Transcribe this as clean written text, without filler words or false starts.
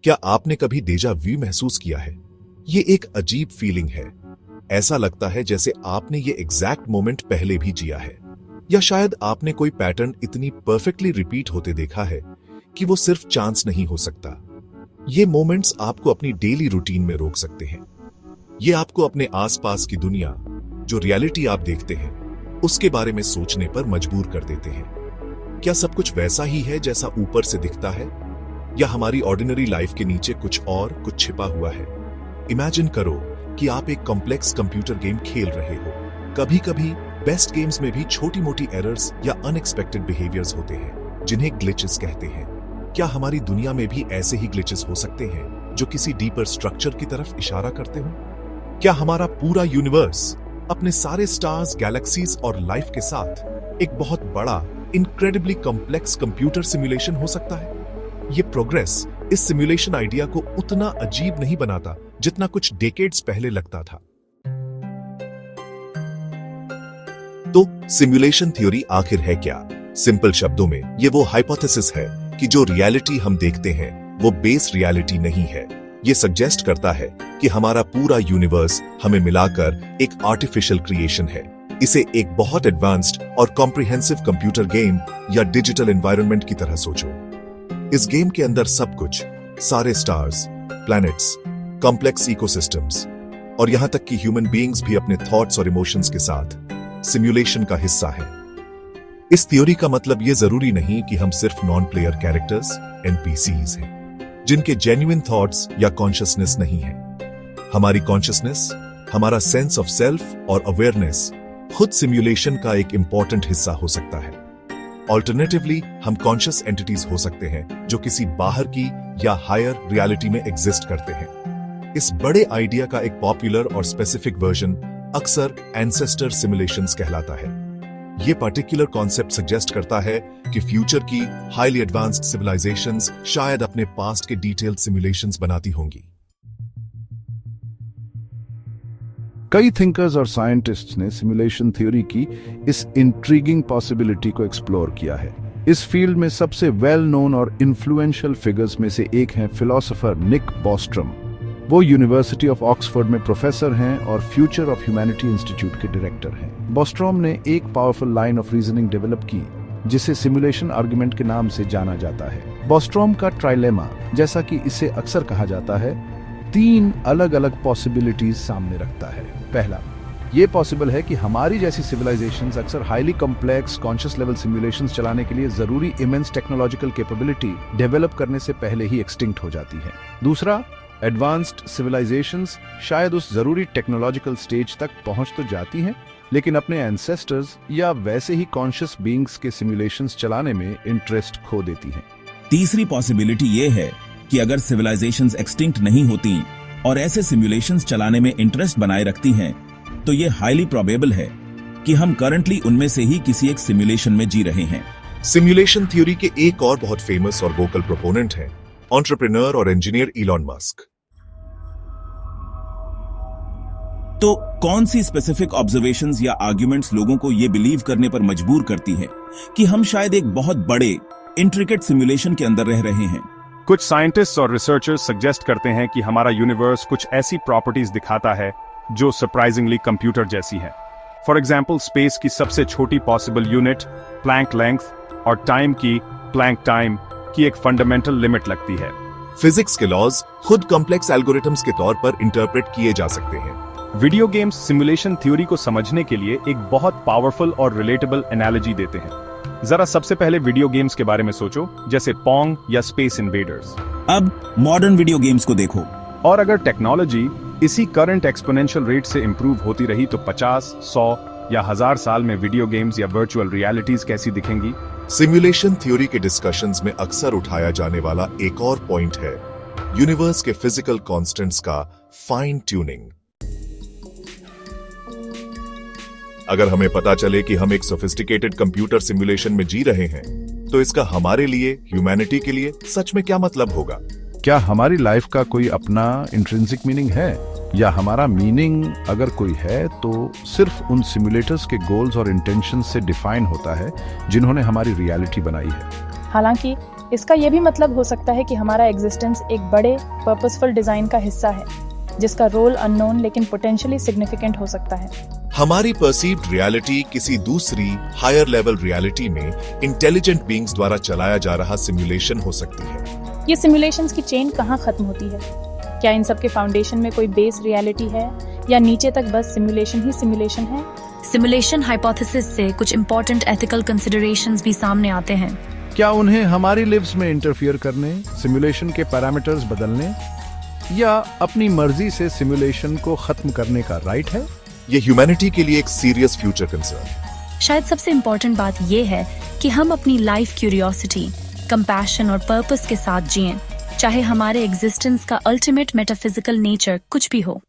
क्या आपने कभी डेजा व्यू महसूस किया है? ये एक अजीब फीलिंग है। ऐसा लगता है जैसे आपने ये एग्जैक्ट मोमेंट पहले भी जिया है, या शायद आपने कोई पैटर्न इतनी परफेक्टली रिपीट होते देखा है कि वो सिर्फ चांस नहीं हो सकता। ये मोमेंट्स आपको अपनी डेली रूटीन में रोक सकते हैं। ये आपको अपने आसपास की दुनिया, जो रियलिटी आप देखते हैं, उसके बारे में सोचने पर मजबूर कर देते हैं। क्या सब कुछ वैसा ही है जैसा ऊपर से दिखता है, या हमारी ऑर्डिनरी लाइफ के नीचे कुछ छिपा हुआ है? इमेजिन करो कि आप एक कॉम्प्लेक्स कंप्यूटर गेम खेल रहे हो। कभी कभी बेस्ट गेम्स में भी छोटी मोटी एरर्स या अनएक्सपेक्टेड बिहेवियर्स होते हैं, जिन्हें ग्लिचेस कहते हैं। क्या हमारी दुनिया में भी ऐसे ही ग्लिचेस हो सकते हैं जो किसी डीपर स्ट्रक्चर की तरफ इशारा करते हो? क्या हमारा पूरा यूनिवर्स अपने सारे स्टार्स, गैलेक्सीज और लाइफ के साथ एक बहुत बड़ा, इनक्रेडिबली कॉम्प्लेक्स कंप्यूटर सिमुलेशन हो सकता है? ये प्रोग्रेस इस सिमुलेशन आइडिया को उतना अजीब नहीं बनाता जितना कुछ डेकेड्स पहले लगता था। तो सिमुलेशन थ्योरी आखिर है क्या? सिंपल शब्दों में ये वो हाइपोथेसिस है कि जो रियलिटी हम देखते हैं वो बेस रियलिटी नहीं है। ये सजेस्ट करता है कि हमारा पूरा यूनिवर्स हमें मिलाकर एक आर्टिफिशियल क्रिएशन है। इसे एक बहुत एडवांस्ड और कॉम्प्रिहेंसिव कंप्यूटर गेम या डिजिटल एनवायरनमेंट की तरह सोचो। इस गेम के अंदर सब कुछ, सारे स्टार्स, प्लैनेट्स, कॉम्प्लेक्स इकोसिस्टम्स और यहां तक कि ह्यूमन बीइंग्स भी अपने थॉट्स और इमोशंस के साथ सिमुलेशन का हिस्सा है। इस थ्योरी का मतलब ये जरूरी नहीं कि हम सिर्फ नॉन प्लेयर कैरेक्टर्स, एनपीसीज हैं जिनके जेन्युइन थॉट्स या कॉन्शियसनेस नहीं है। हमारी कॉन्शियसनेस, हमारा सेंस ऑफ सेल्फ और अवेयरनेस खुद सिमुलेशन का एक इंपॉर्टेंट हिस्सा हो सकता है। ऑल्टरनेटिवली, हम कॉन्शियस एंटिटीज हो सकते हैं जो किसी बाहर की या हायर रियलिटी में एग्जिस्ट करते हैं। इस बड़े आइडिया का एक पॉपुलर और स्पेसिफिक वर्जन अक्सर एंसेस्टर सिमुलेशंस कहलाता है। ये पर्टिकुलर कॉन्सेप्ट सजेस्ट करता है कि फ्यूचर की हाईली एडवांस्ड सिविलाइजेशंस शायद अपने पास्ट के डिटेल्ड सिमुलेशंस बनाती होंगी। कई थिंकर्स और साइंटिस्ट्स ने सिमुलेशन थ्योरी की इस इंट्रीगिंग पॉसिबिलिटी को एक्सप्लोर किया है। इस फील्ड में सबसे वेल नोन और इन्फ्लुएंशियल फिगर्स में से एक हैं फिलोसोफर निक बॉस्ट्रम। वो यूनिवर्सिटी ऑफ ऑक्सफोर्ड में प्रोफेसर हैं और फ्यूचर ऑफ ह्यूमैनिटी इंस्टीट्यूट के डायरेक्टर हैं। बॉस्ट्रॉम ने एक powerful line of reasoning develop की जिसे सिमुलेशन आर्गुमेंट के नाम से जाना जाता है। बॉस्ट्रॉम का ट्राइलेमा, जैसा कि इसे अक्सर कहा जाता है, 3 अलग अलग पॉसिबिलिटीज सामने रखता है। पहला, ये पॉसिबल है कि हमारी जैसी सिविलाइजेशंस अक्सर highly complex conscious level simulations चलाने के लिए जरूरी इमेंस टेक्नोलॉजिकल कैपेबिलिटी डेवलप करने से पहले ही एक्सटिंक्ट हो जाती है। दूसरा, एडवांस्ड सिविलाइजेशंस शायद उस जरूरी टेक्नोलॉजिकल स्टेज तक पहुंच तो जाती हैं, लेकिन अपने एंसेस्टर्स या वैसे ही कॉन्शियस बीइंग्स के सिमुलेशंस चलाने में इंटरेस्ट खो देती हैं। तीसरी पॉसिबिलिटी ये है कि अगर सिविलाइजेशंस एक्सटिंक्ट नहीं होती और ऐसे सिमुलेशंस चलाने में इंटरेस्ट बनाए रखती हैं, तो ये हाईली प्रोबेबल है कि हम करंटली उनमें से ही किसी एक सिमुलेशन में जी रहे हैं। सिमुलेशन थ्योरी के एक और बहुत फेमस और वोकल प्रोपोनेंट हैं एंटरप्रेन्योर और इंजीनियर इलॉन मस्क। तो कौन सी स्पेसिफिक ऑब्जर्वेशंस या आर्ग्यूमेंट्स लोगों को ये बिलीव करने पर मजबूर करती है कि हम शायद एक बहुत बड़े इंट्रिकेट सिमुलेशन के अंदर रह रहे हैं? कुछ साइंटिस्ट्स और रिसर्चर्स सजेस्ट करते हैं कि हमारा यूनिवर्स कुछ ऐसी प्रॉपर्टीज दिखाता है जो सरप्राइजिंगली कंप्यूटर जैसी है। फॉर एग्जाम्पल, स्पेस की सबसे छोटी पॉसिबल यूनिट, प्लैंक लेंथ, और टाइम की, प्लैंक टाइम की एक फंडामेंटल लिमिट लगती है। फिजिक्स के लॉज खुद कॉम्प्लेक्स एल्गोरिथम्स के तौर पर इंटरप्रेट किए जा सकते हैं। वीडियो गेम्स सिमुलेशन थ्योरी को समझने के लिए एक बहुत पावरफुल और रिलेटेबल एनालॉजी देते हैं। जरा सबसे पहले वीडियो गेम्स के बारे में सोचो, जैसे पोंग या स्पेस इन्वेडर्स। अब मॉडर्न वीडियो गेम्स को देखो, और अगर टेक्नोलॉजी इसी करंट एक्सपोनेंशियल रेट से इंप्रूव होती रही तो 50, 100 या 1000 साल में वीडियो गेम्स या वर्चुअल रियलिटीज कैसी दिखेंगी? सिमुलेशन थ्योरी के डिस्कशंस में अक्सर उठाया जाने वाला एक और पॉइंट है यूनिवर्स के फिजिकल कांस्टेंट्स का फाइन ट्यूनिंग। अगर हमें पता चले कि हम एक सोफिस्टिकेटेड कंप्यूटर सिमुलेशन में जी रहे हैं, तो इसका हमारे लिए, ह्यूमैनिटी के लिए सच में क्या मतलब होगा? क्या हमारी लाइफ का कोई अपना इंट्रिंसिक मीनिंग है, या हमारा मीनिंग अगर कोई है तो सिर्फ उन सिमुलेटर्स के गोल्स और इंटेंशंस से डिफाइन होता है जिन्होंने हमारी रियलिटी बनाई है? हालांकि इसका ये भी मतलब हो सकता है कि हमारा एग्जिस्टेंस एक बड़े पर्पसफुल डिजाइन का हिस्सा है, जिसका रोल अननोन लेकिन पोटेंशियली सिग्निफिकेंट हो सकता है। हमारी परसीव्ड रियलिटी किसी दूसरी हायर लेवल रियलिटी में इंटेलिजेंट बीइंग्स द्वारा चलाया जा रहा सिमुलेशन हो सकती है। ये सिमुलेशंस की चेन कहाँ खत्म होती है? क्या इन सब के फाउंडेशन में कोई बेस रियलिटी है या नीचे तक बस सिमुलेशन ही सिमुलेशन है? सिमुलेशन हाइपोथेसिस से कुछ इंपॉर्टेंट एथिकल कंसिडरेशंस भी सामने आते हैं। क्या उन्हें हमारी लिव्स में इंटरफियर करने, सिमुलेशन के पैरामीटर्स बदलने या अपनी मर्जी से सिमुलेशन को खत्म करने का राइट है? ये ह्यूमैनिटी के लिए एक सीरियस फ्यूचर कंसर्न। शायद सबसे इम्पोर्टेंट बात यह है कि हम अपनी लाइफ क्यूरियोसिटी, कंपैशन और पर्पस के साथ जिएं, चाहे हमारे एग्जिस्टेंस का अल्टीमेट मेटाफिजिकल नेचर कुछ भी हो।